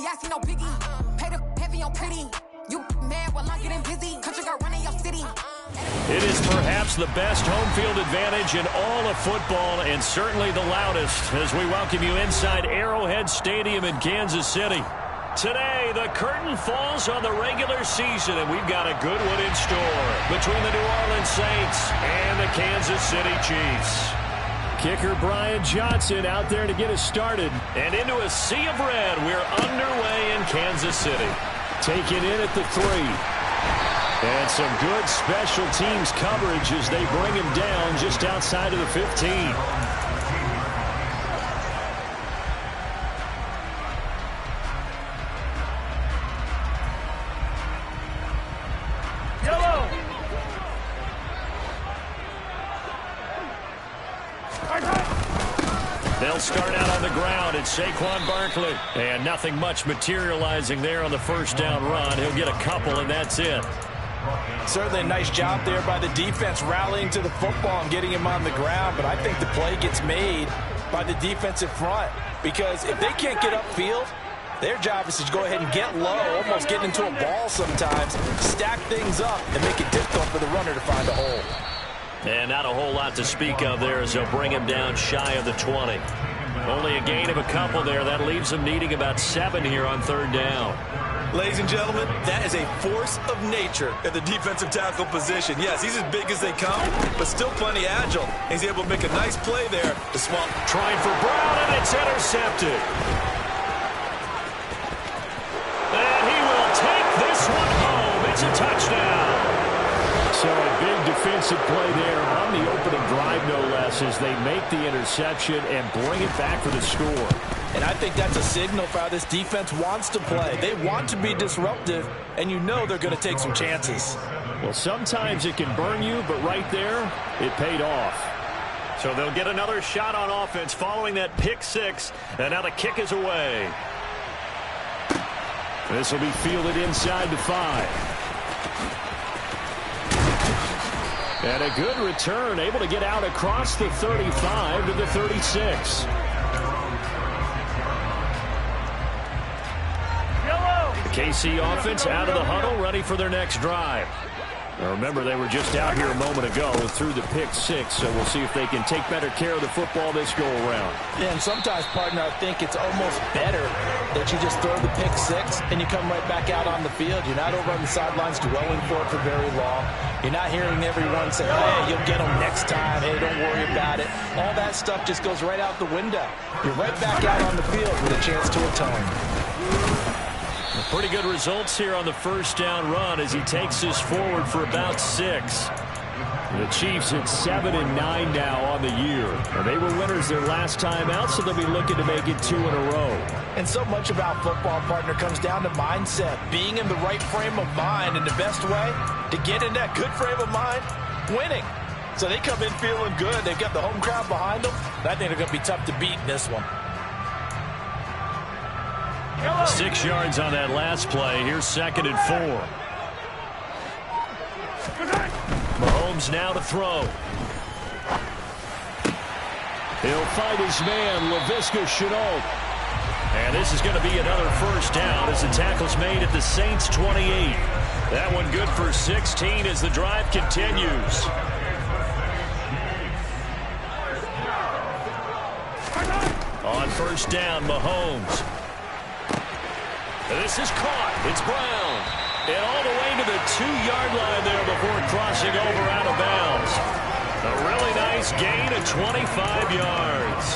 Baby, I see no biggie. Pay the heavy on pretty. You mad while I'm getting busy. Country girl running your city. It is perhaps the best home field advantage in all of football, and certainly the loudest, as we welcome you inside Arrowhead Stadium in Kansas City. Today, the curtain falls on the regular season, and we've got a good one in store between the New Orleans Saints and the Kansas City Chiefs. Kicker Brian Johnson out there to get us started. And into a sea of red, we're underway in Kansas City. Taken in at the 3. And some good special teams coverage as they bring him down just outside of the 15. They'll start out on the ground. It's Saquon Barkley. And nothing much materializing there on the first down run. He'll get a couple, and that's it. Certainly a nice job there by the defense rallying to the football and getting him on the ground. But I think the play gets made by the defensive front. Because if they can't get upfield, their job is to go ahead and get low, almost get into a ball sometimes, stack things up, and make it difficult for the runner to find a hole. And not a whole lot to speak of there as they'll bring him down shy of the 20. Only a gain of a couple there. That leaves him needing about 7 here on third down. Ladies and gentlemen, that is a force of nature at the defensive tackle position. Yes, he's as big as they come, but still plenty agile. He's able to make a nice play there to swamp. Trying for Brown, and it's intercepted. And he will take this one home. It's a touchdown. So a big defensive play there on the opening drive, no less, as they make the interception and bring it back for the score. And I think that's a signal for how this defense wants to play. They want to be disruptive, and you know they're going to take some chances. Well, sometimes it can burn you, but right there, it paid off. So they'll get another shot on offense following that pick 6, and now the kick is away. This will be fielded inside the 5. And a good return, able to get out across the 35 to the 36. The KC offense out of the huddle, ready for their next drive. Now remember, they were just out here a moment ago through the pick 6, so we'll see if they can take better care of the football this go-around. Yeah, and sometimes, partner, I think it's almost better that you just throw the pick 6 and you come right back out on the field. You're not over on the sidelines dwelling for it for very long. You're not hearing everyone say, hey, you'll get them next time. Hey, don't worry about it. All that stuff just goes right out the window. You're right back out on the field with a chance to atone. Pretty good results here on the first down run as he takes this forward for about 6. The Chiefs at 7-9 now on the year. And they were winners their last time out, so they'll be looking to make it 2 in a row. And so much about football, partner, comes down to mindset. Being in the right frame of mind, and the best way to get in that good frame of mind, winning. So they come in feeling good. They've got the home crowd behind them. I think they're going to be tough to beat in this one. 6 yards on that last play. Here's 2nd and 4. Mahomes now to throw. He'll find his man, Laviska Shenault. And this is going to be another first down as the tackle's made at the Saints' 28. That one good for 16 as the drive continues. On first down, Mahomes. This is caught. It's Brown. And all the way to the 2-yard line there before crossing over out of bounds. A really nice gain of 25 yards.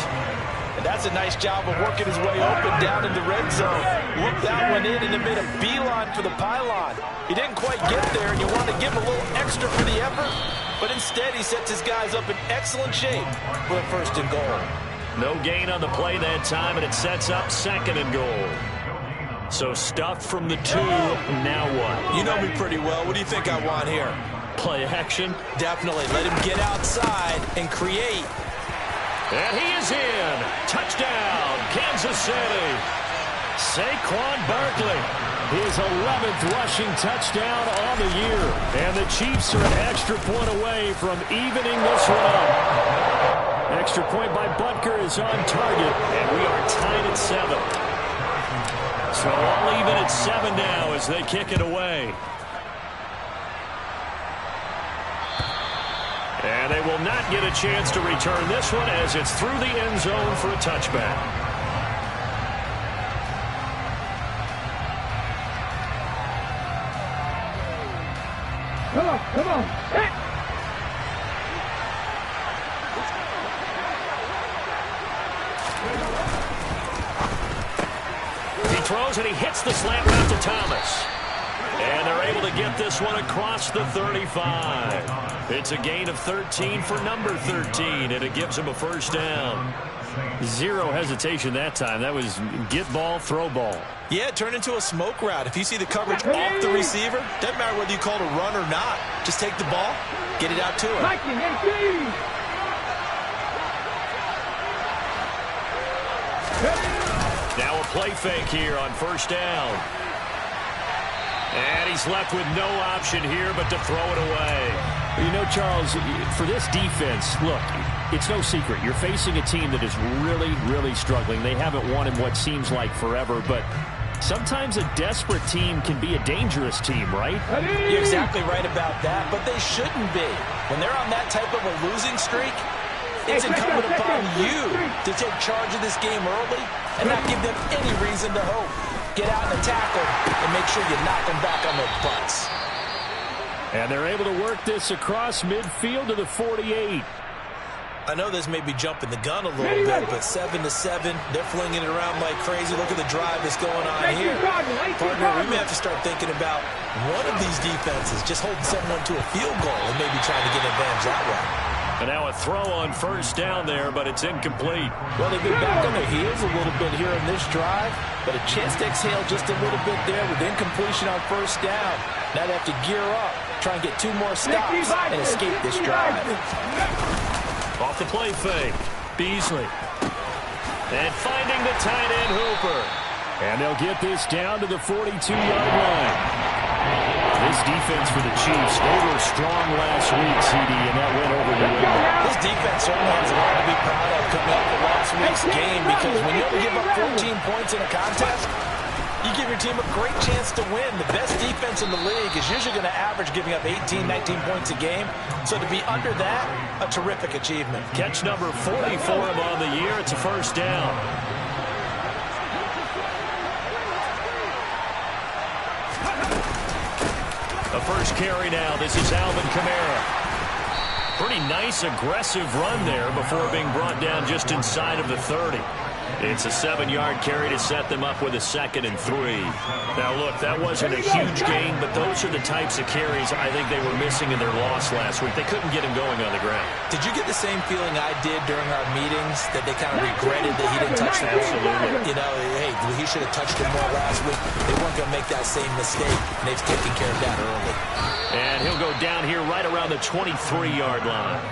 And that's a nice job of working his way open down in the red zone. Looked that one in and it made a beeline for the pylon. He didn't quite get there, and you want to give him a little extra for the effort. But instead, he sets his guys up in excellent shape for a 1st and goal. No gain on the play that time, and it sets up 2nd and goal. So stuffed from the 2, now what? You know me pretty well. What do you think I want here? Play action? Definitely. Let him get outside and create. And he is in. Touchdown, Kansas City. Saquon Barkley, his 11th rushing touchdown on the year. And the Chiefs are an extra point away from evening this one up. Extra point by Butker is on target, and we are tied at 7. So So all even at 7 now as they kick it away. And they will not get a chance to return this one as it's through the end zone for a touchback. Come on. Hey. He throws and he hits the slant route to Thomas. And they're able to get this one across the 35. It's a gain of 13 for number 13, and it gives him a first down. Zero hesitation that time. That was get ball, throw ball. Yeah, turn into a smoke route. If you see the coverage off the receiver, doesn't matter whether you call it a run or not. Just take the ball, get it out to him. Now a play fake here on first down. And he's left with no option here but to throw it away. You know, Charles, for this defense, look, it's no secret. You're facing a team that is really, really struggling. They haven't won in what seems like forever, but sometimes a desperate team can be a dangerous team, right? You're exactly right about that, but they shouldn't be. When they're on that type of a losing streak, it's incumbent upon you to take charge of this game early and not give them any reason to hope. Get out in the tackle and make sure you knock them back on their butts. And they're able to work this across midfield to the 48. I know this may be jumping the gun a little bit, but 7-7, they're flinging it around like crazy. Look at the drive that's going on here. Partner, we may have to start thinking about one of these defenses just holding someone to a field goal and maybe trying to get an advantage that way. And now a throw on first down there, but it's incomplete. Well, they've been back on their heels a little bit here in this drive, but a chance to exhale just a little bit there with incompletion on first down. Now they have to gear up, try and get 2 more stops and escape this drive. Off the play fake, Beasley. And finding the tight end Hooper. And they'll get this down to the 42-yard line. This defense for the Chiefs, they were strong last week, CD, and that went over New England. This defense certainly has a lot to be proud of coming off of last week's game, because when you only give up 14 points in a contest, you give your team a great chance to win. The best defense in the league is usually going to average giving up 18, 19 points a game. So to be under that, a terrific achievement. Catch number 40 for him on the year. It's a first down. The first carry now. This is Alvin Kamara. Pretty nice, aggressive run there before being brought down just inside of the 30. It's a 7-yard carry to set them up with a 2nd and 3. Now, look, that wasn't a huge gain, but those are the types of carries I think they were missing in their loss last week. They couldn't get him going on the ground. Did you get the same feeling I did during our meetings, that they kind of regretted that he didn't touch them? Absolutely. You know, hey, he should have touched him more last week. They weren't going to make that same mistake, and they've taken care of that early. And he'll go down here right around the 23-yard line.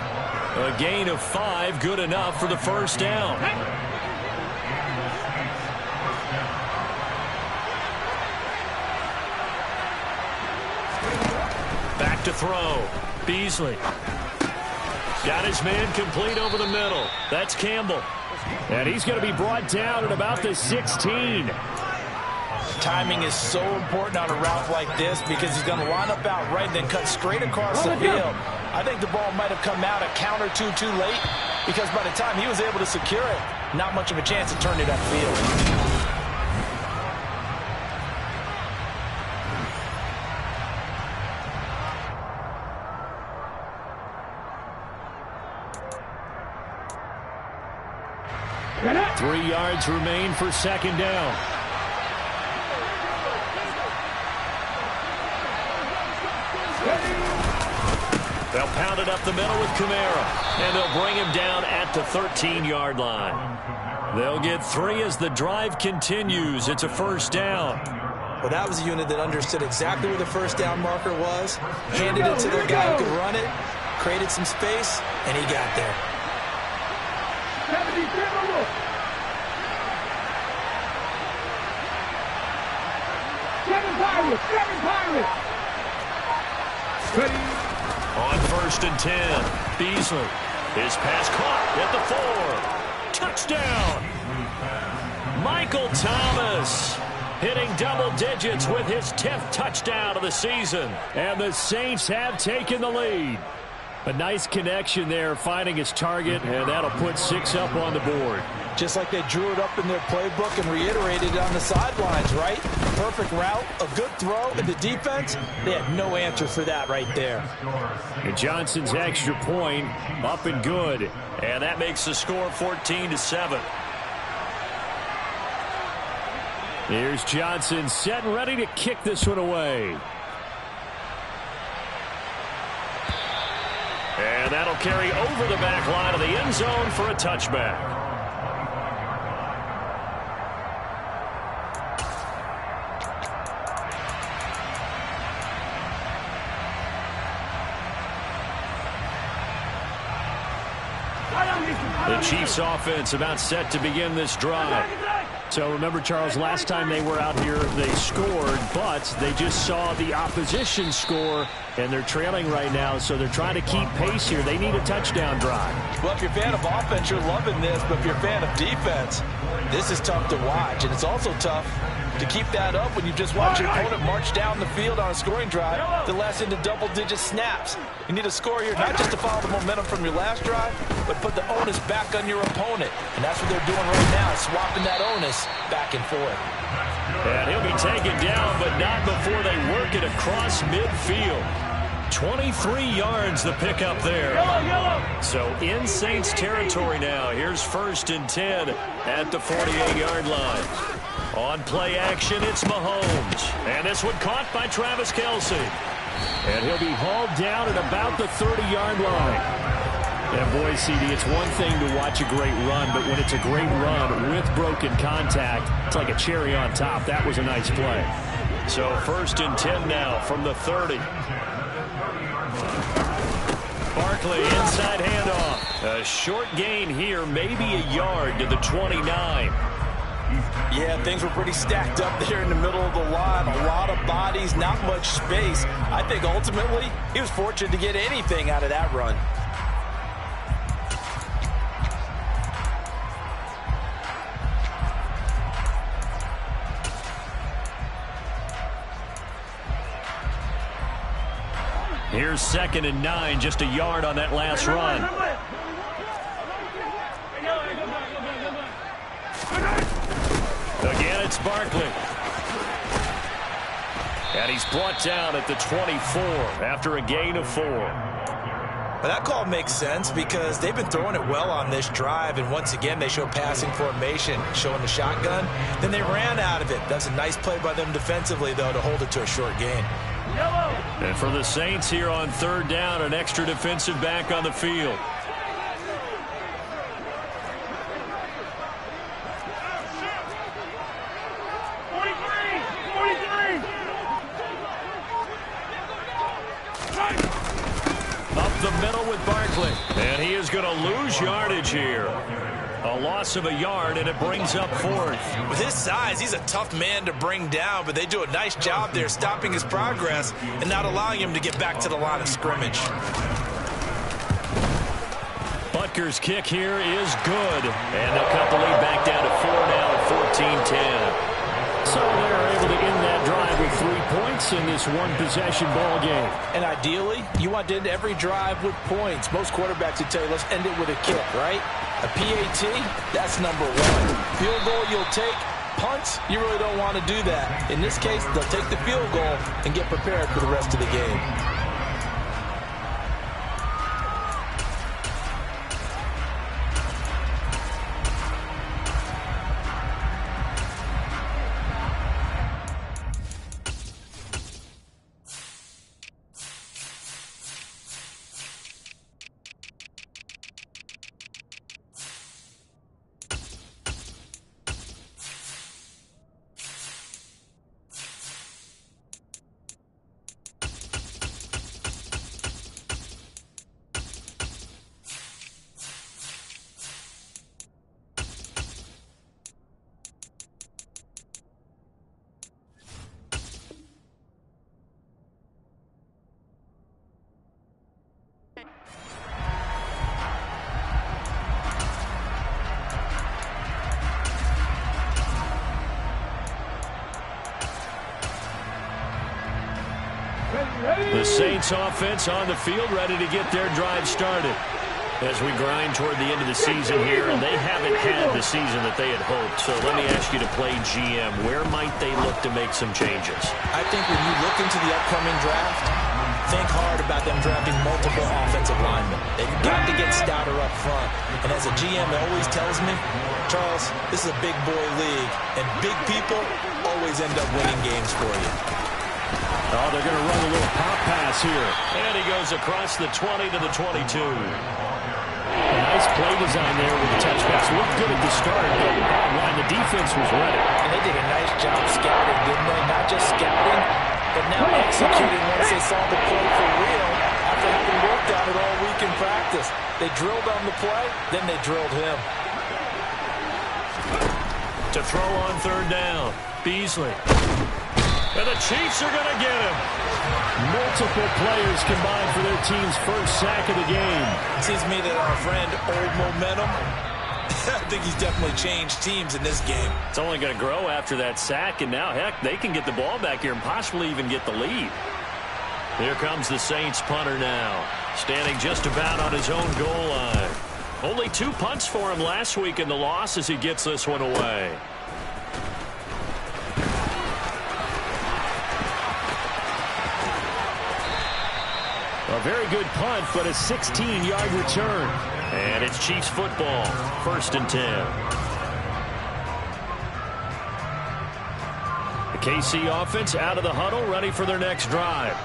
A gain of 5, good enough for the first down. Back to throw. Beasley. Got his man complete over the middle. That's Campbell. And he's going to be brought down at about the 16. Timing is so important on a route like this, because he's going to line up out right and then cut straight across the field. I think the ball might have come out a count or two too late, because by the time he was able to secure it, not much of a chance to turn it upfield. Three yards remain for second down. They'll pound it up the middle with Kamara, and they'll bring him down at the 13-yard line. They'll get 3 as the drive continues. It's a first down. Well, that was a unit that understood exactly where the first down marker was, handed it to their guy who could run it, created some space, and he got there. On 1st and 10, Beasley. His pass caught at the 4. Touchdown! Michael Thomas. hitting double digits with his 10th touchdown of the season. And the Saints have taken the lead. A nice connection there, finding his target, and that'll put 6 up on the board. Just like they drew it up in their playbook and reiterated it on the sidelines, right? Perfect route, a good throw, and the defense, they had no answer for that right there. And Johnson's extra point up and good. And that makes the score 14-7. Here's Johnson set and ready to kick this one away. And that'll carry over the back line of the end zone for a touchback. The Chiefs offense about set to begin this drive. So remember, Charles, last time they were out here, they scored, but they just saw the opposition score, and they're trailing right now, so they're trying to keep pace here. They need a touchdown drive. Well, if you're a fan of offense, you're loving this, but if you're a fan of defense, this is tough to watch, and it's also tough to keep that up when you just watch your opponent march down the field on a scoring drive that lasts into double-digit snaps. You need a score here, not just to follow the momentum from your last drive, but put the onus back on your opponent. And that's what they're doing right now, swapping that onus back and forth. And he'll be taken down, but not before they work it across midfield. 23 yards the pickup there. So in Saints territory now. Here's 1st and 10 at the 48-yard line. On play action, it's Mahomes. And this one caught by Travis Kelce. And he'll be hauled down at about the 30-yard line. And boy, CD, it's one thing to watch a great run, but when it's a great run with broken contact, it's like a cherry on top. That was a nice play. So 1st and 10 now from the 30. Barkley, inside handoff. A short gain here, maybe a yard to the 29. Yeah, things were pretty stacked up there in the middle of the line. A lot of bodies, not much space. I think ultimately he was fortunate to get anything out of that run. Here's 2nd and 9, just a yard on that last run. Again, it's Barkley. And he's brought down at the 24 after a gain of 4. But that call makes sense because they've been throwing it well on this drive, and once again they show passing formation, showing the shotgun. Then they ran out of it. That's a nice play by them defensively, though, to hold it to a short gain. And for the Saints here on 3rd down, an extra defensive back on the field. Up the middle with Barkley. And he is going to lose yardage here. A loss of a yard, and it brings up 4th. With his size, he's a tough man to bring down, but they do a nice job there stopping his progress and not allowing him to get back to the line of scrimmage. Butker's kick here is good. And they'll cut the lead back down to 4 now at 14-10. So they're able to end that drive with 3 points in this one-possession ball game. And ideally, you want to end every drive with points. Most quarterbacks would tell you, let's end it with a kick, right? A PAT, that's number 1. Field goal you'll take. Punts, you really don't want to do that. In this case, they'll take the field goal and get prepared for the rest of the game. The Saints offense on the field, ready to get their drive started. As we grind toward the end of the season here, and they haven't had the season that they had hoped. So let me ask you to play GM. Where might they look to make some changes? I think when you look into the upcoming draft, think hard about them drafting multiple offensive linemen. They've got to get stouter up front. And as a GM, it always tells me, Charles, this is a big boy league, and big people always end up winning games for you. Oh, they're going to run a little pop pass here. And he goes across the 20 to the 22. A nice play design there with the touch pass. Looked good at the start, but bottom line, the defense was ready. And they did a nice job scouting, didn't they? Not just scouting, but now executing once they saw the play for real after having worked on it all week in practice. They drilled on the play, then they drilled him. To throw on third down, Beasley. And the Chiefs are going to get him. Multiple players combined for their team's first sack of the game. It seems to me that our friend Old Momentum, I think he's definitely changed teams in this game. It's only going to grow after that sack, and now, heck, they can get the ball back here and possibly even get the lead. Here comes the Saints punter now, standing just about on his own goal line. Only 2 punts for him last week in the loss as he gets this one away. A very good punt, but a 16-yard return. And it's Chiefs football, 1st and 10. The KC offense out of the huddle, ready for their next drive.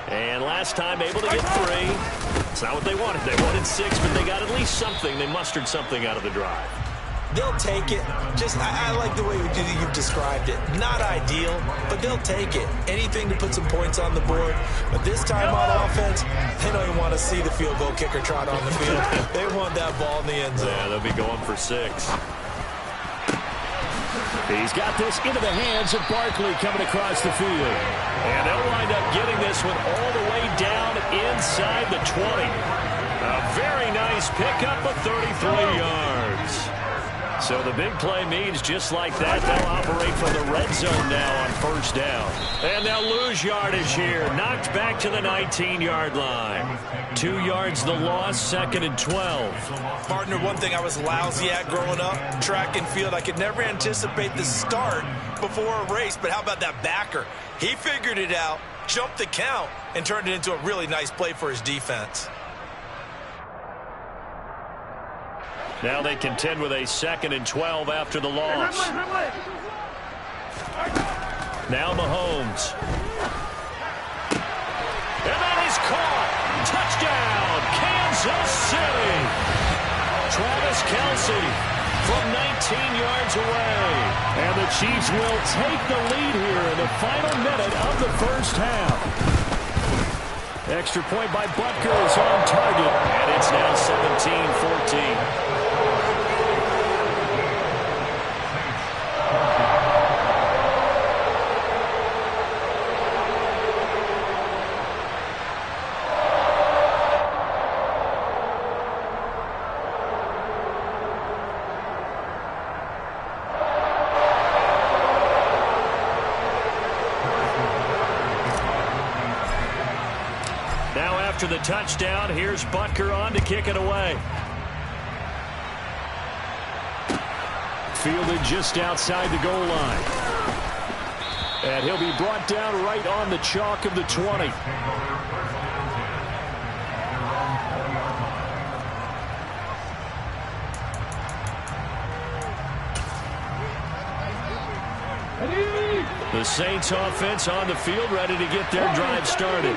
And last time able to get 3. It's not what they wanted. They wanted 6, but they got at least something. They mustered something out of the drive. They'll take it. I like the way you've described it. Not ideal, but they'll take it. Anything to put some points on the board. But this time on offense, they don't even want to see the field goal kicker trot on the field. They want that ball in the end zone. Yeah, they'll be going for 6. He's got this into the hands of Barkley coming across the field. And they'll wind up getting this one all the way down inside the 20. A very nice pickup of 33 yards. So the big play means just like that, they'll operate from the red zone now on 1st down. And they'll lose yardage here. Knocked back to the 19-yard line. 2 yards the loss, 2nd and 12. Partner, one thing I was lousy at growing up, track and field, I could never anticipate the start before a race. But how about that backer? He figured it out, jumped the count, and turned it into a really nice play for his defense. Now they contend with a 2nd and 12 after the loss. Now Mahomes. And that is caught. Touchdown, Kansas City. Travis Kelce from 19 yards away. And the Chiefs will take the lead here in the final minute of the 1st half. Extra point by Butker is on target. And it's now 17-14. After the touchdown, here's Butker on to kick it away. Fielded just outside the goal line. And he'll be brought down right on the chalk of the 20. The Saints offense on the field, ready to get their drive started.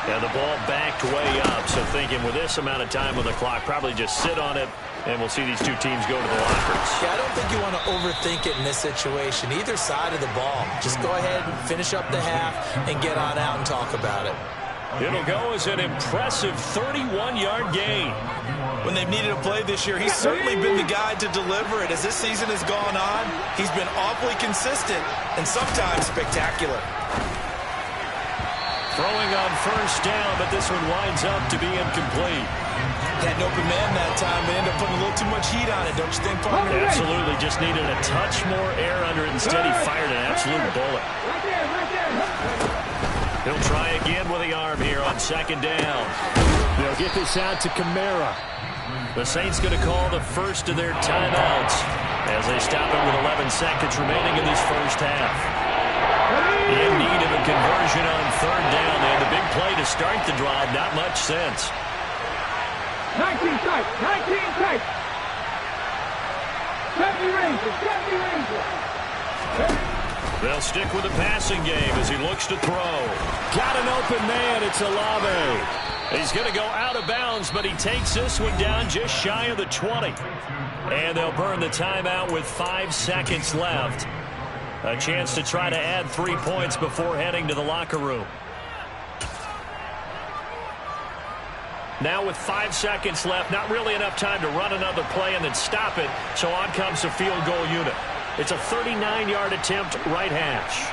And the ball backed way up, so thinking with this amount of time on the clock, probably just sit on it, and we'll see these 2 teams go to the lockers. Yeah, I don't think you want to overthink it in this situation, either side of the ball. Just go ahead and finish up the half and get on out and talk about it. It'll go as an impressive 31-yard gain. When they've needed a play this year, he's certainly been the guy to deliver it. As this season has gone on, he's been awfully consistent and sometimes spectacular. Throwing on 1st down, but this one winds up to be incomplete. Had an open man that time, but ended up putting a little too much heat on it, don't you think, partner? Absolutely, just needed a touch more air under it. Instead, he fired an absolute bullet. He'll try again with the arm here on second down. They'll get this out to Kamara. The Saints going to call the first of their timeouts as they stop it with 11 seconds remaining in this first half. In need of a conversion on third down. They had the big play to start the drive. Not much sense. 19 tight. 19 tight. 70 Rangers. 70 Rangers. They'll stick with the passing game as he looks to throw. Got an open man. It's Olave. He's going to go out of bounds, but he takes this one down just shy of the 20. And they'll burn the timeout with 5 seconds left. A chance to try to add 3 points before heading to the locker room. Now with 5 seconds left, not really enough time to run another play and then stop it, so on comes the field goal unit. It's a 39-yard attempt, right hash.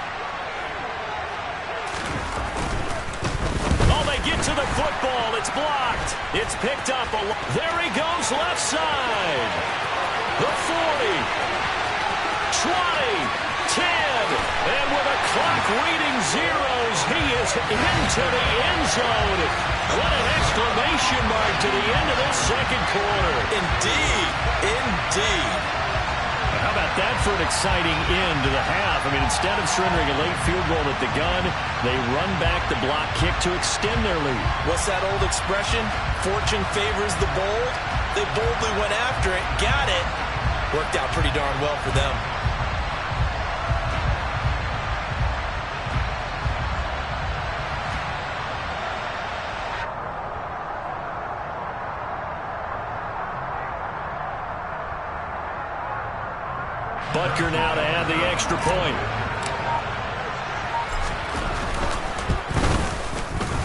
Oh, they get to the football. It's blocked. It's picked up. There he goes, left side. The 40, 20, 10, and with a clock reading zeros, he is into the end zone. What an exclamation mark to the end of this second quarter. Indeed, indeed. How about that for an exciting end to the half? I mean, instead of surrendering a late field goal at the gun, they run back the block kick to extend their lead. What's that old expression? Fortune favors the bold. They boldly went after it, got it. Worked out pretty darn well for them. Butker now to add the extra point.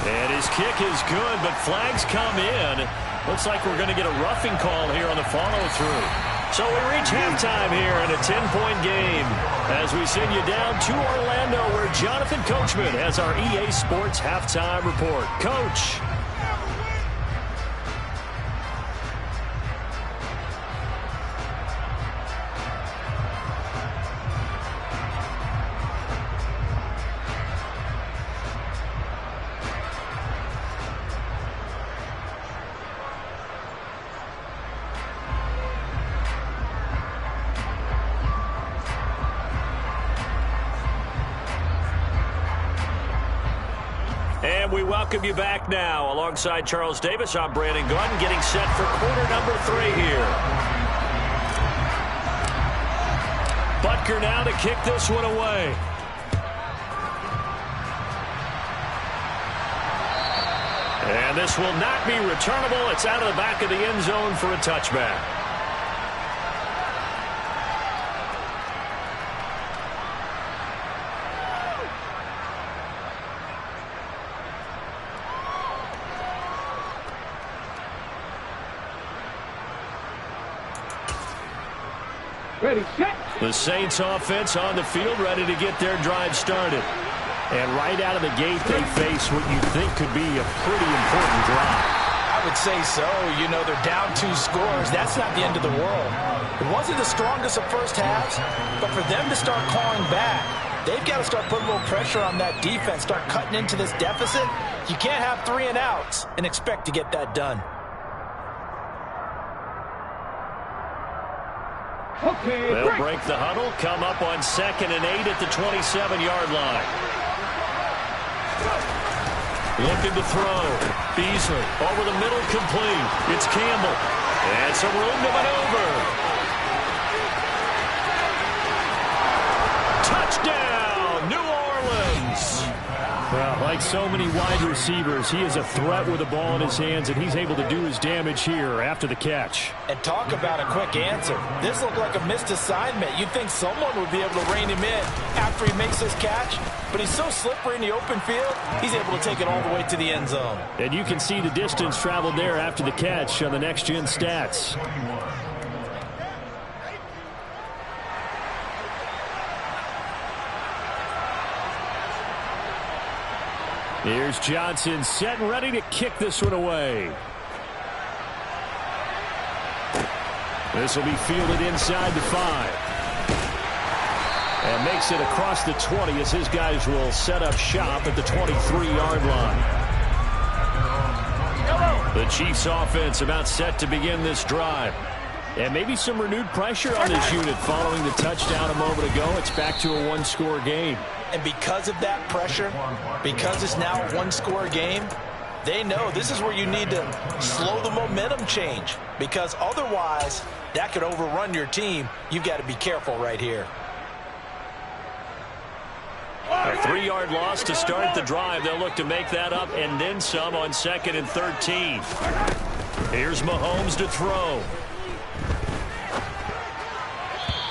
And his kick is good, but flags come in. Looks like we're going to get a roughing call here on the follow-through. So we reach halftime here in a 10-point game as we send you down to Orlando where Jonathan Coachman has our EA Sports halftime report. Coach. And we welcome you back now. Alongside Charles Davis, I'm Brandon Gaudin, getting set for quarter number 3 here. Butker now to kick this one away. And this will not be returnable. It's out of the back of the end zone for a touchback. Ready, set. The Saints offense on the field, ready to get their drive started. And right out of the gate, they face what you think could be a pretty important drive. I would say so. You know, they're down 2 scores. That's not the end of the world. It wasn't the strongest of first halves, but for them to start clawing back, they've got to start putting a little pressure on that defense, start cutting into this deficit. You can't have 3 and outs and expect to get that done. Okay, They'll break the huddle, come up on 2nd and 8 at the 27-yard line. Looking to throw. Beasley over the middle, complete. It's Campbell. And some room to maneuver. Touchdown, New Orleans. Well, like so many wide receivers, he is a threat with the ball in his hands, and he's able to do his damage here after the catch. And talk about a quick answer. This looked like a missed assignment. You'd think someone would be able to rein him in after he makes this catch, but he's so slippery in the open field, he's able to take it all the way to the end zone. And you can see the distance traveled there after the catch on the next-gen stats. Here's Johnson set and ready to kick this one away. This will be fielded inside the 5. And makes it across the 20 as his guys will set up shop at the 23-yard line. The Chiefs offense about set to begin this drive. And maybe some renewed pressure on this unit following the touchdown a moment ago. It's back to a one-score game. And because of that pressure, because it's now a one-score game, they know this is where you need to slow the momentum change. Because otherwise, that could overrun your team. You've got to be careful right here. A 3-yard loss to start the drive. They'll look to make that up and then some on 2nd and 13. Here's Mahomes to throw.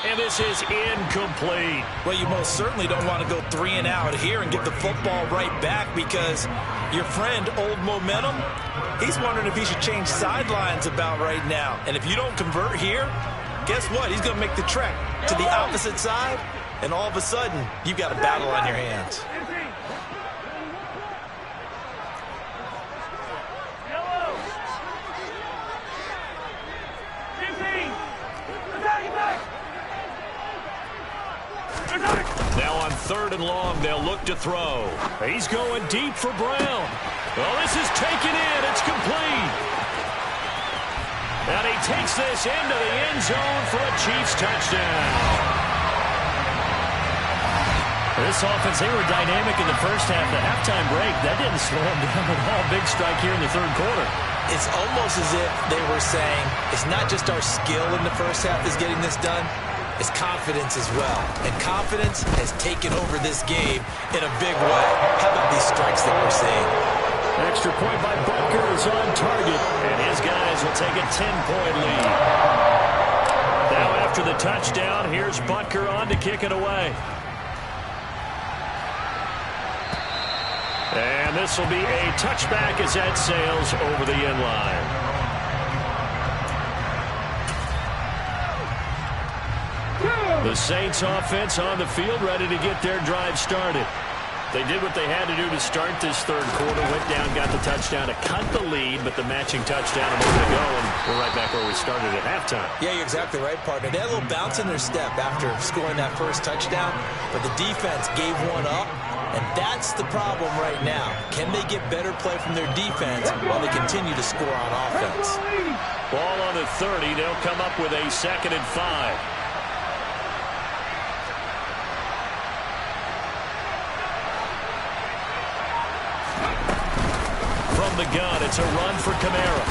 And this is incomplete. Well, you most certainly don't want to go 3 and out here and get the football right back because your friend, Old Momentum, he's wondering if he should change sidelines about right now. And if you don't convert here, guess what? He's going to make the trek to the opposite side, and all of a sudden, you've got a battle on your hands. Now on 3rd and long, they'll look to throw. He's going deep for Brown. Well, this is taken in. It's complete. And he takes this into the end zone for a Chiefs touchdown. This offense, they were dynamic in the first half. The halftime break, that didn't slow them down at all. Big strike here in the 3rd quarter. It's almost as if they were saying, it's not just our skill in the first half that's getting this done, it's confidence as well. And confidence has taken over this game in a big way. How about these strikes that we're seeing? Extra point by Butker is on target, and his guys will take a 10-point lead. Now after the touchdown, here's Butker on to kick it away. And this will be a touchback as that sails over the end line. The Saints offense on the field ready to get their drive started. They did what they had to do to start this 3rd quarter. Went down, got the touchdown to cut the lead, but the matching touchdown a moment ago, and we're right back where we started at halftime. Yeah, you're exactly right, partner. They had a little bounce in their step after scoring that first touchdown, but the defense gave one up. And that's the problem right now. Can they get better play from their defense while they continue to score on offense? Ball on the 30. They'll come up with a 2nd and 5. From the gun, it's a run for Kamara.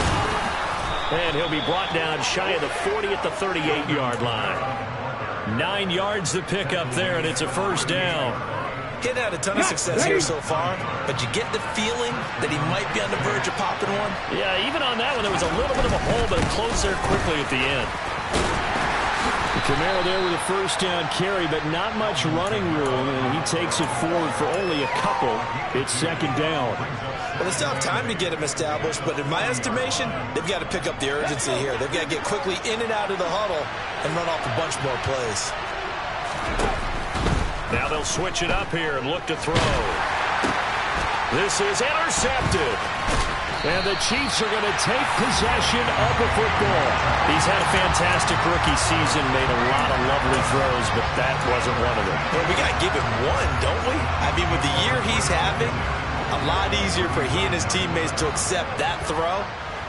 And he'll be brought down shy of the 40 at the 38-yard line. 9 yards to pick up there, and it's a 1st down. Getting had a ton of success here so far, but you get the feeling that he might be on the verge of popping one. Yeah, even on that one, there was a little bit of a hole, but it closed there quickly at the end. Kamara there with a 1st down carry, but not much running room, and he takes it forward for only a couple. It's 2nd down. Well, they still have time to get him established, but in my estimation, they've got to pick up the urgency here. They've got to get quickly in and out of the huddle and run off a bunch more plays. Now they'll switch it up here and look to throw. This is intercepted. And the Chiefs are going to take possession of the football. He's had a fantastic rookie season, made a lot of lovely throws, but that wasn't one of them. Well, we got to give him one, don't we? I mean, with the year he's having, a lot easier for he and his teammates to accept that throw.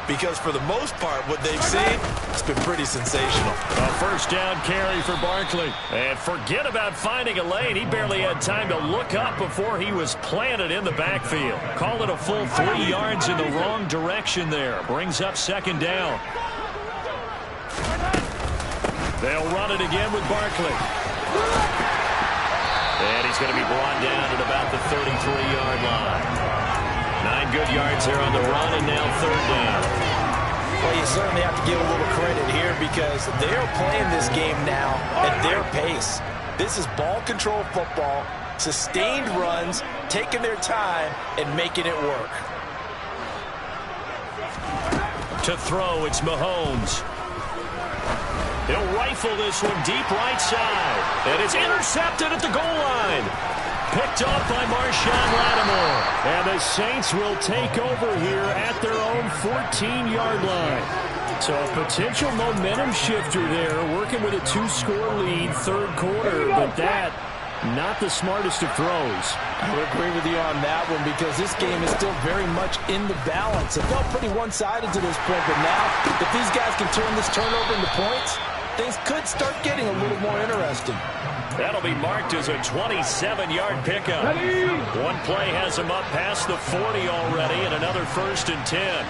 Because for the most part, what they've seen, it's been pretty sensational. A 1st down carry for Barkley. And forget about finding a lane. He barely had time to look up before he was planted in the backfield. Call it a full 3 yards in the wrong direction there. Brings up 2nd down. They'll run it again with Barkley. And he's going to be brought down at about the 33-yard line. 9 good yards there on the run, and now 3rd down. Well, you certainly have to give a little credit here because they're playing this game now at their pace. This is ball control football, sustained runs, taking their time, and making it work. To throw, it's Mahomes. He'll rifle this one deep right side. And it's intercepted at the goal line. Picked off by Marshawn Lattimore. And the Saints will take over here at their own 14-yard line. So a potential momentum shifter there, working with a 2-score lead, third quarter, but that, not the smartest of throws. I would agree with you on that one because this game is still very much in the balance. It felt pretty one-sided to this point, but now, if these guys can turn this turnover into points, things could start getting a little more interesting. That'll be marked as a 27-yard pickup. One play has him up past the 40 already, and another 1st and 10.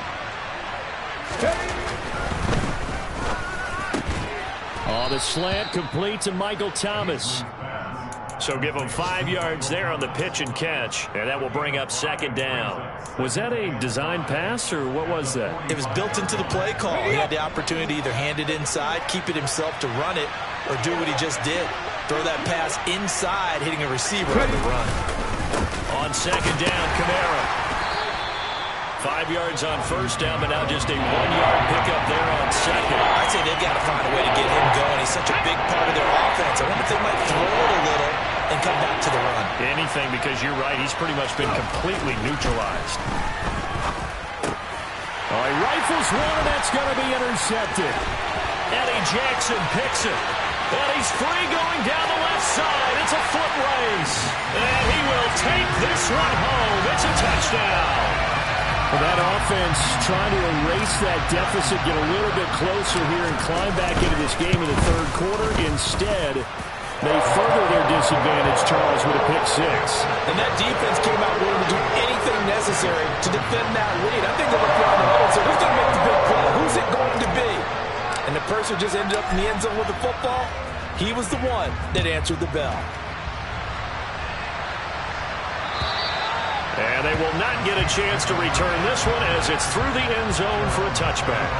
Oh, the slant complete to Michael Thomas. So give him 5 yards there on the pitch and catch, and that will bring up 2nd down. Was that a design pass, or what was that? It was built into the play call. He had the opportunity to either hand it inside, keep it himself to run it, or do what he just did. Throw that pass inside, hitting a receiver on the run. On 2nd down, Kamara. 5 yards on 1st down, but now just a 1-yard pickup there on 2nd. I'd say they've got to find a way to get him going. He's such a big part of their offense. I wonder if they might throw it a little and come back to the run. Anything, because you're right, he's pretty much been completely neutralized. Oh, he rifles one, and that's going to be intercepted. Eddie Jackson picks it. And he's free going down the left side. It's a foot race. And he will take this one home. It's a touchdown. Well, that offense trying to erase that deficit, get a little bit closer here and climb back into this game in the third quarter. Instead, they further their disadvantage, Charles, with a pick 6. And that defense came out willing to do anything necessary to defend that lead. I think they looked around the huddle and said, who's going to make the big play? Who's it going to be? And the person who just ended up in the end zone with the football, he was the one that answered the bell. And they will not get a chance to return this one as it's through the end zone for a touchback.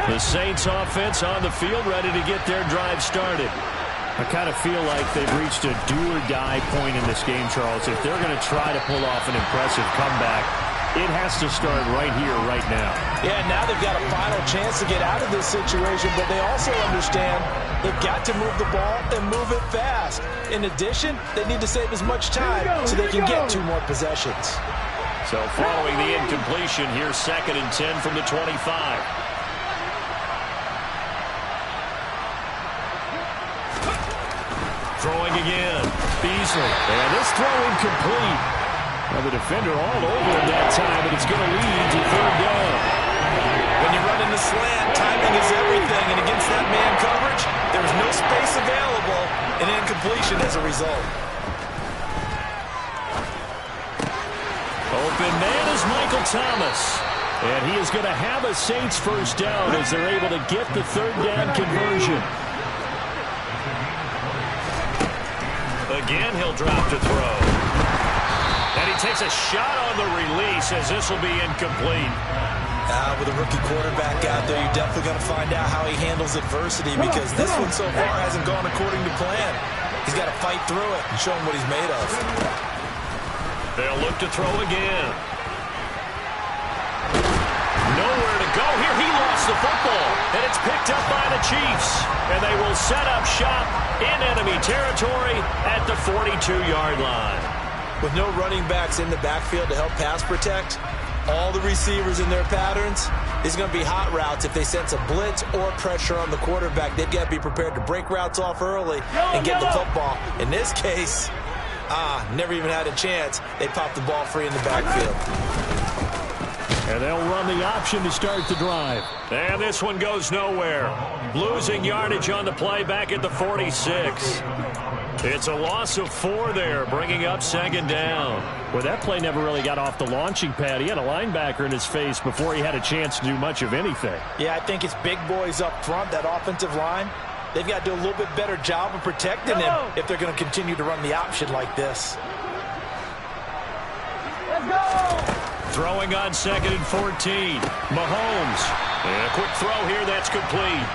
The Saints offense on the field, ready to get their drive started. I kind of feel like they've reached a do-or-die point in this game, Charles. If they're going to try to pull off an impressive comeback, it has to start right here, right now. Yeah, now they've got a final chance to get out of this situation, but they also understand they've got to move the ball and move it fast. In addition, they need to save as much time so they can get 2 more possessions. So following the incompletion, here's 2nd and 10 from the 25. Throwing again. Beasley. And this throw incomplete. Well, the defender all over him that time, but it's going to lead to 3rd down. When you run in the slant, timing is everything. And against that man coverage, there was no space available, and incompletion as a result. Open man is Michael Thomas. And he is going to have a Saints 1st down as they're able to get the 3rd down conversion. Again, he'll drop to throw. And he takes a shot on the release as this will be incomplete. With a rookie quarterback out there, you're definitely going to find out how he handles adversity because this one so far hasn't gone according to plan. He's got to fight through it and show him what he's made of. They'll look to throw again. Nowhere to go here. He lost the football, and it's picked up by the Chiefs. And they will set up shop in enemy territory at the 42-yard line. With no running backs in the backfield to help pass protect, all the receivers in their patterns, it's going to be hot routes. If they sense a blitz or pressure on the quarterback, they've got to be prepared to break routes off early and get the football. In this case, never even had a chance. They popped the ball free in the backfield. And they'll run the option to start the drive. And this one goes nowhere. Losing yardage on the play back at the 46. It's a loss of 4 there, bringing up 2nd down. Well, that play never really got off the launching pad. He had a linebacker in his face before he had a chance to do much of anything. Yeah, I think it's big boys up front, that offensive line. They've got to do a little bit better job of protecting him if they're going to continue to run the option like this. Let's go! Throwing on 2nd and 14. Mahomes. And a quick throw here that's complete.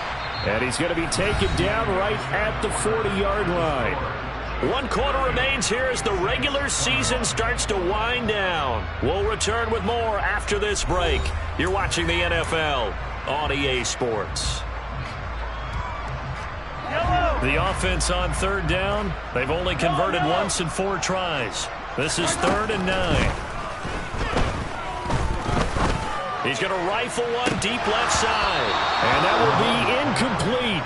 And he's going to be taken down right at the 40-yard line. 1 quarter remains here as the regular season starts to wind down. We'll return with more after this break. You're watching the NFL on EA Sports. The offense on third down, they've only converted once in 4 tries. This is 3rd and 9. He's going to rifle one deep left side. And that will be incomplete.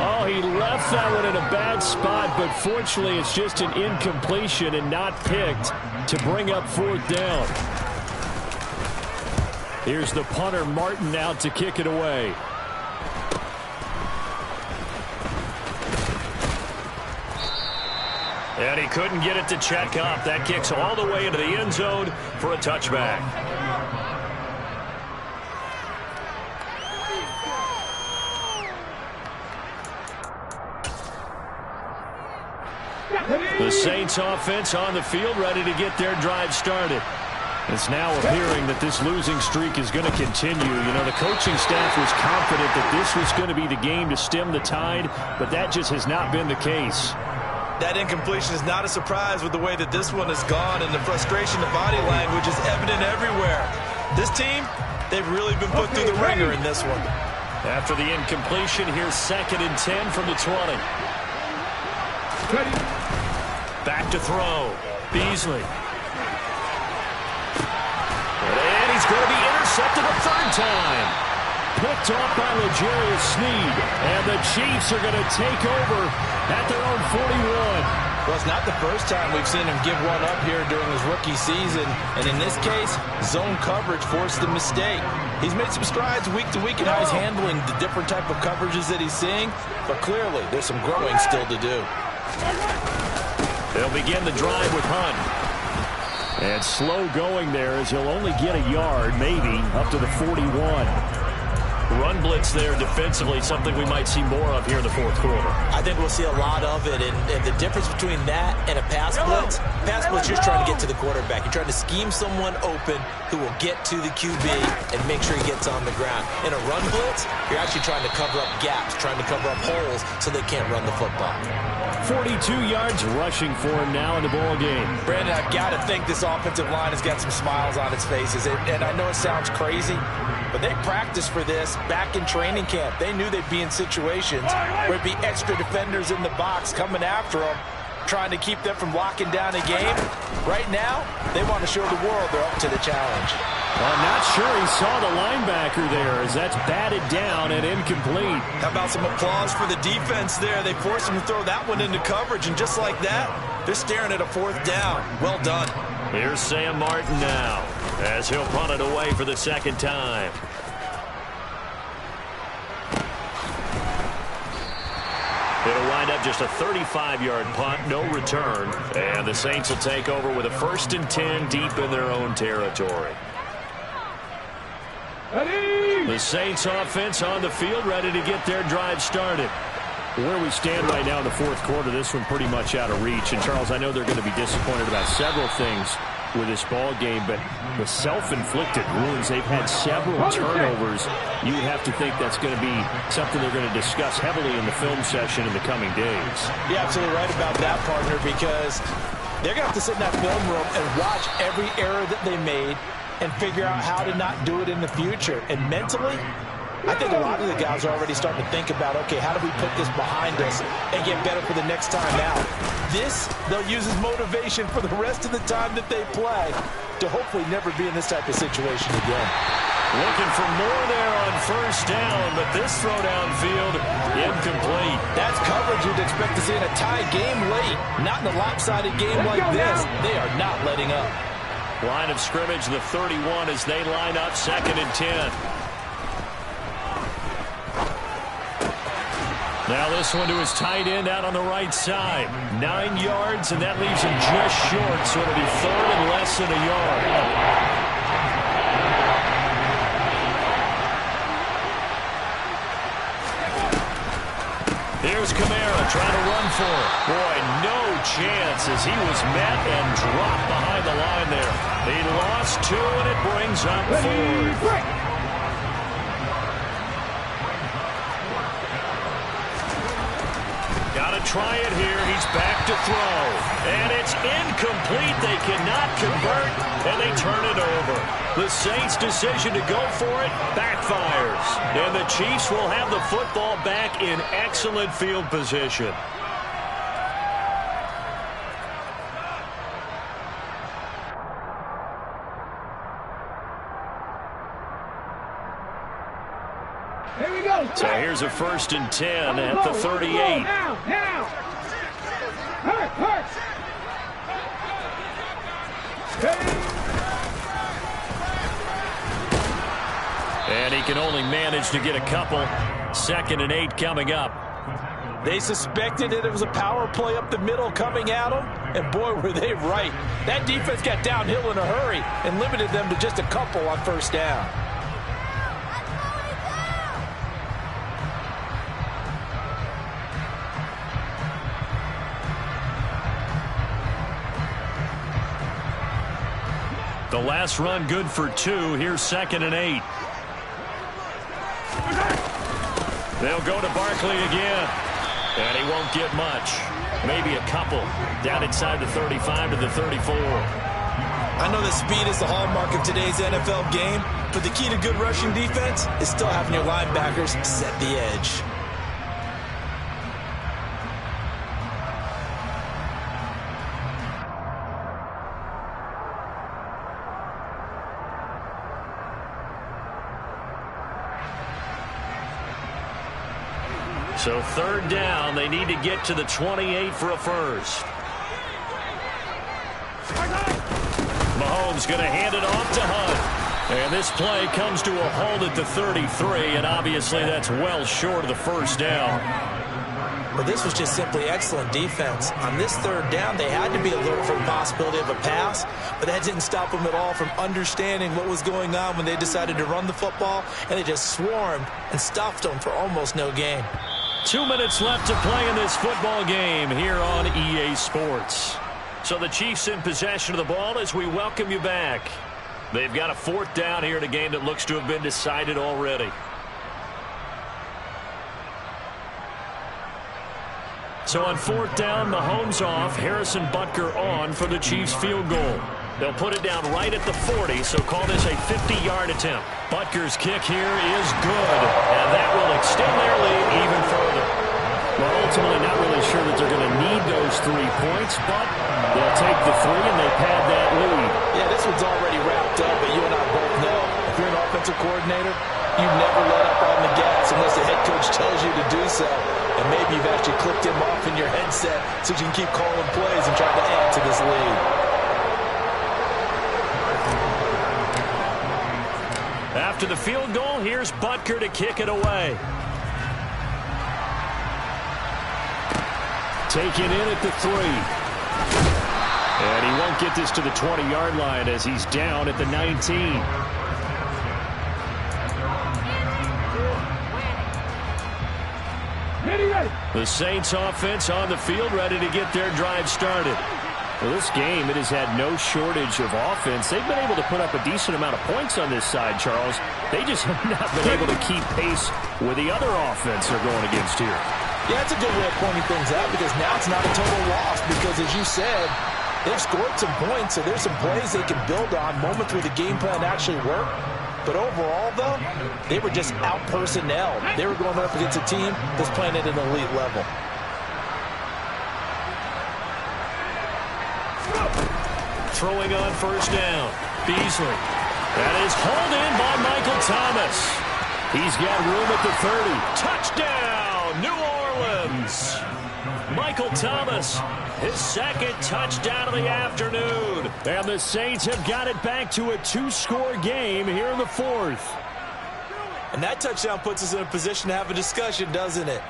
Oh, he left that one in a bad spot, but fortunately it's just an incompletion and not picked to bring up 4th down. Here's the punter, Martin, out to kick it away. And he couldn't get it to check up. That kicks all the way into the end zone for a touchback. The Saints offense on the field, ready to get their drive started. It's now appearing that this losing streak is going to continue. You know, the coaching staff was confident that this was going to be the game to stem the tide, but that just has not been the case. That incompletion is not a surprise with the way that this one has gone, and the frustration, the body language is evident everywhere. This team, they've really been put through the ringer in this one. After the incompletion, here's 2nd and 10 from the 20. Ready. Back to throw. Beasley. And he's going to be intercepted a 3rd time. Picked off by L'Jarius Sneed. And the Chiefs are going to take over at their own 41. Well, it's not the first time we've seen him give one up here during his rookie season. And in this case, zone coverage forced the mistake. He's made some strides week to week in how he's handling the different type of coverages that he's seeing. But clearly, there's some growing still to do. They'll begin the drive with Hunt. And slow going there as he'll only get a yard, maybe, up to the 41. Run blitz there defensively, something we might see more of here in the 4th quarter. I think we'll see a lot of it, and the difference between that and a pass blitz, you're just trying to get to the quarterback. You're trying to scheme someone open who will get to the QB and make sure he gets on the ground. In a run blitz, you're actually trying to cover up gaps, trying to cover up holes so they can't run the football. 42 yards rushing for him now in the ball game. Brandon, I've got to think this offensive line has got some smiles on its faces. And I know it sounds crazy, but they practiced for this back in training camp. They knew they'd be in situations where it'd be extra defenders in the box coming after them, trying to keep them from locking down a game. Right now, they want to show the world they're up to the challenge. Well, I'm not sure he saw the linebacker there as that's batted down and incomplete. How about some applause for the defense there? They forced him to throw that one into coverage, and just like that, they're staring at a 4th down. Well done. Here's Sam Martin now as he'll punt it away for the 2nd time. It'll wind up just a 35-yard punt, no return. And the Saints will take over with a 1st and 10 deep in their own territory. Ready. The Saints offense on the field, ready to get their drive started. Where we stand right now in the 4th quarter, this one pretty much out of reach. And, Charles, I know they're going to be disappointed about several things with this ball game, but the self-inflicted wounds, they've had several turnovers. You would have to think that's going to be something they're going to discuss heavily in the film session in the coming days. You're absolutely right about that, partner, because they're going to have to sit in that film room and watch every error that they made and figure out how to not do it in the future. And mentally, I think a lot of the guys are already starting to think about, okay, how do we put this behind us and get better for the next time out? This, they'll use as motivation for the rest of the time that they play to hopefully never be in this type of situation again. Looking for more there on 1st down, but this throw downfield, incomplete. That's coverage you'd expect to see in a tie game late. Not in a lopsided game like this. They are not letting up. Line of scrimmage, the 31 as they line up 2nd and 10. Now this one to his tight end out on the right side. 9 yards, and that leaves him just short, so it'll be 3rd and less than a yard. Here's Kamara trying to run for it. Boy, no chance as he was met and dropped behind the line there. He lost 2, and it brings up 4th. Got a try it here. He's back to throw. And it's incomplete. They cannot convert, and they turn it over. The Saints' decision to go for it backfires. And the Chiefs will have the football back in excellent field position. Here we go. So here's a 1st and 10 at the 38. Now. Hurt. And he can only manage to get a couple. 2nd and 8 coming up. They suspected that it was a power play up the middle coming at them, and boy, were they right. That defense got downhill in a hurry and limited them to just a couple on 1st down. The last run good for 2. Here's 2nd and 8. They'll go to Barkley again. And he won't get much. Maybe a couple. Down inside the 35 to the 34. I know that speed is the hallmark of today's NFL game, but the key to good rushing defense is still having your linebackers set the edge. So 3rd down, they need to get to the 28 for a first. Mahomes going to hand it off to Hunt. And this play comes to a halt at the 33, and obviously that's well short of the 1st down. But this was just simply excellent defense. On this 3rd down, they had to be alert for the possibility of a pass, but that didn't stop them at all from understanding what was going on when they decided to run the football, and they just swarmed and stuffed them for almost no gain. 2 minutes left to play in this football game here on EA Sports. So the Chiefs in possession of the ball as we welcome you back. They've got a 4th down here in a game that looks to have been decided already. So on 4th down, Mahomes off, Harrison Butker on for the Chiefs field goal. They'll put it down right at the 40, so call this a 50-yard attempt. Butker's kick here is good, and that will extend their lead even further. Well, ultimately not really sure that they're going to need those 3 points, but they'll take the 3 and they pad that lead. Yeah, this one's already wrapped up, but you and I both know if you're an offensive coordinator, you never let up on the gas unless the head coach tells you to do so. And maybe you've actually clicked him off in your headset so you can keep calling plays and try to add to this lead. After the field goal, here's Butker to kick it away. Taken in at the 3. And he won't get this to the 20-yard line as he's down at the 19. The Saints offense on the field ready to get their drive started. Well, this game, it has had no shortage of offense. They've been able to put up a decent amount of points on this side, Charles. They just have not been able to keep pace with the other offense they're going against here. Yeah, that's a good way of pointing things out because now it's not a total loss because, as you said, they've scored some points, so there's some plays they can build on, moments where the game plan actually worked. But overall, though, they were just out-personnel. They were going up against a team that's playing at an elite level. Throwing on 1st down. Beasley. That is hauled in by Michael Thomas. He's got room at the 30. Touchdown, New Orleans. Michael Thomas, his 2nd touchdown of the afternoon. And the Saints have got it back to a 2-score game here in the 4th. And that touchdown puts us in a position to have a discussion, doesn't it?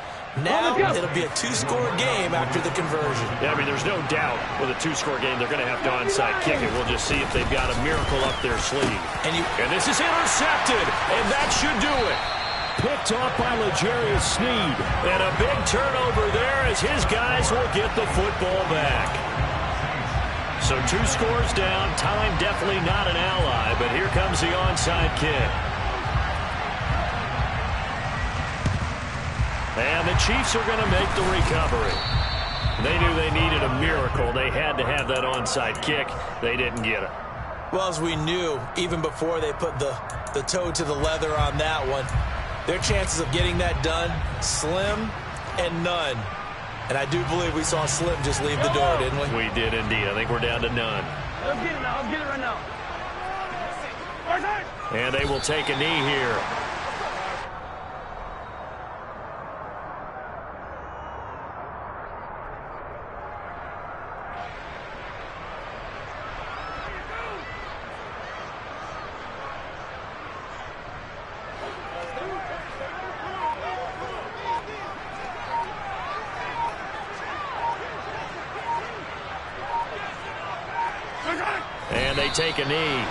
Now it'll be a 2-score game after the conversion. Yeah, I mean, there's no doubt with a 2-score game they're going to have to onside kick it. We'll just see if they've got a miracle up their sleeve. And this is intercepted, and that should do it. Picked off by L'Jarius Sneed. And a big turnover there as his guys will get the football back. So 2 scores down. Time definitely not an ally, but here comes the onside kick. And the Chiefs are going to make the recovery. They knew they needed a miracle. They had to have that onside kick. They didn't get it. Well, as we knew, even before they put the toe to the leather on that one, their chances of getting that done, slim and none. And I do believe we saw Slim just leave the door, didn't we? We did indeed. I think we're down to none. Let's get it now. Let's get it right now. And they will take a knee here. And they take a knee.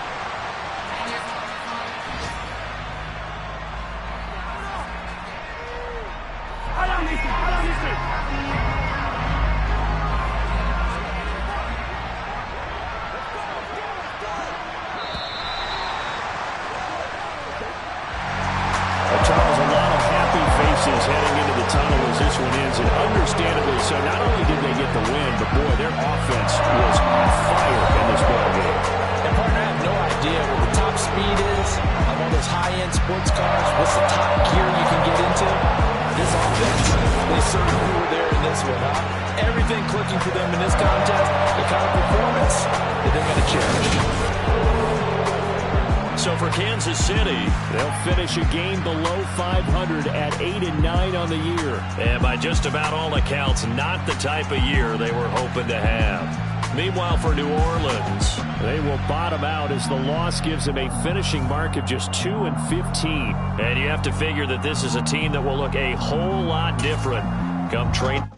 Charles, a lot of happy faces heading into the tunnel as this one ends, and understandably so. Not only did they get the win, but boy, their offense was on fire in this ball game. And partner, I have no idea what the top speed is on one of those high-end sports cars. What's the top gear you can get into? This offense, they certainly were there in this one, huh? Everything clicking for them in this contest, the kind of performance that they're going to cherish. So for Kansas City, They'll finish a game below 500 at 8-9 on the year. and by just about all accounts, not the type of year they were hoping to have. Meanwhile, for New Orleans, They will bottom out as the loss gives them a finishing mark of just 2-15. and you have to figure that this is a team that will look a whole lot different come training.